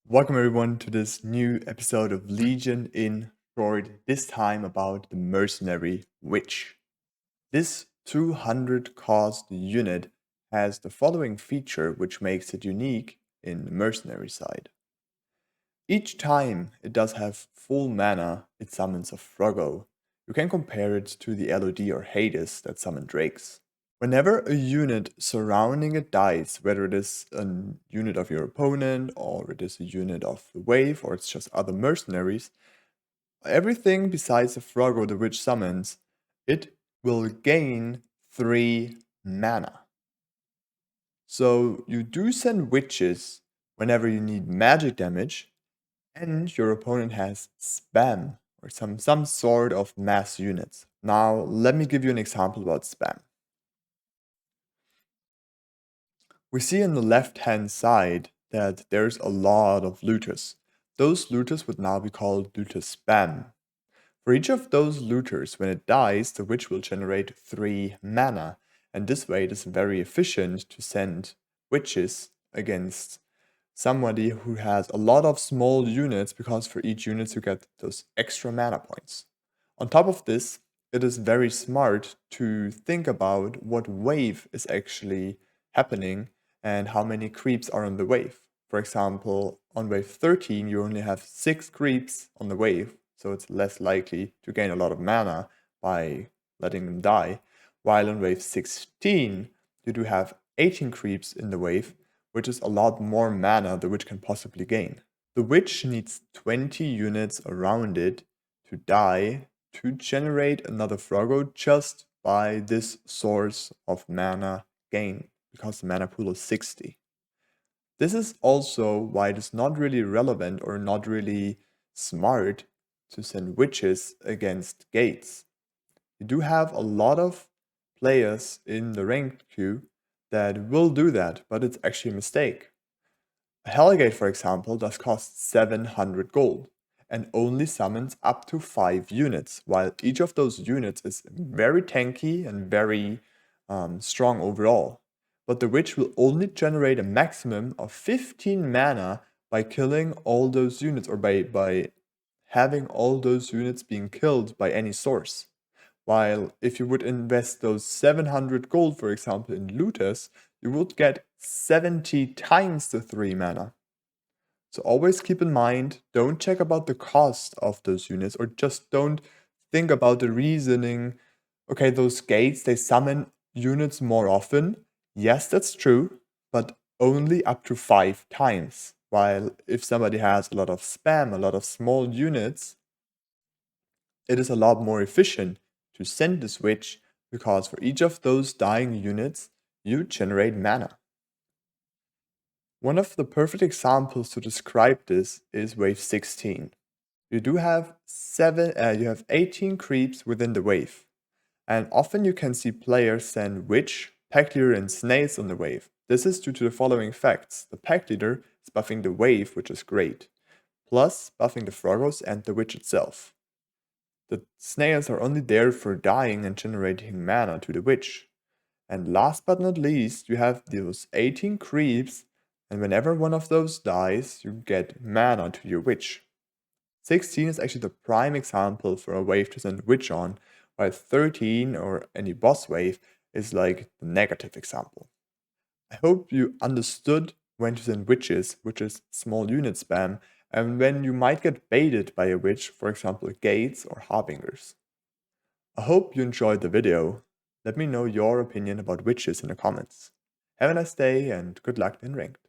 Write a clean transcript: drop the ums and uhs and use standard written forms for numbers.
Welcome everyone to this new episode of Legion in Short, this time about the mercenary witch. This 200 cost unit has the following feature which makes it unique in the mercenary side. Each time it does have full mana, it summons a Froggo. You can compare it to the LOD or Hades that summon drakes. Whenever a unit surrounding it dies, whether it is a unit of your opponent, or it is a unit of the wave, or it's just other mercenaries, everything besides the Froggo the witch summons, it will gain 3 mana. So you do send witches whenever you need magic damage, and your opponent has spam, or some sort of mass units. Now, let me give you an example about spam. We see on the left-hand side that there's a lot of looters. Those looters would now be called looter spam. For each of those looters, when it dies, the witch will generate 3 mana, and this way it is very efficient to send witches against somebody who has a lot of small units, because for each unit you get those extra mana points. On top of this, it is very smart to think about what wave is actually happening and how many creeps are on the wave. For example, on wave 13 you only have 6 creeps on the wave, so it's less likely to gain a lot of mana by letting them die, while on wave 16 you do have 18 creeps in the wave, which is a lot more mana the witch can possibly gain. The witch needs 20 units around it to die to generate another Froggo just by this source of mana gain, because the mana pool is 60. This is also why it is not really relevant or not really smart to send witches against gates. You do have a lot of players in the ranked queue that will do that, but it's actually a mistake. A Hellgate, for example, does cost 700 gold and only summons up to 5 units, while each of those units is very tanky and very strong overall. But the witch will only generate a maximum of 15 mana by killing all those units, or by having all those units being killed by any source. While if you would invest those 700 gold, for example, in looters, you would get 70 times the 3 mana. So always keep in mind, don't check about the cost of those units, or just don't think about the reasoning. Okay, those gates, they summon units more often. Yes, that's true, but only up to 5 times. While if somebody has a lot of spam, a lot of small units, it is a lot more efficient to send the switch, because for each of those dying units, you generate mana. One of the perfect examples to describe this is wave 16. You do have 18 creeps within the wave, and often you can see players send witch, pack leader, and snails on the wave. This is due to the following facts. The pack leader is buffing the wave, which is great, plus buffing the Froggos and the witch itself. The snails are only there for dying and generating mana to the witch. And last but not least, you have those 18 creeps, and whenever one of those dies, you get mana to your witch. 16 is actually the prime example for a wave to send witch on, while 13 or any boss wave is like the negative example. I hope you understood when to send witches, which is small unit spam, and when you might get baited by a witch, for example gates or harbingers. I hope you enjoyed the video. Let me know your opinion about witches in the comments. Have a nice day and good luck in ranked.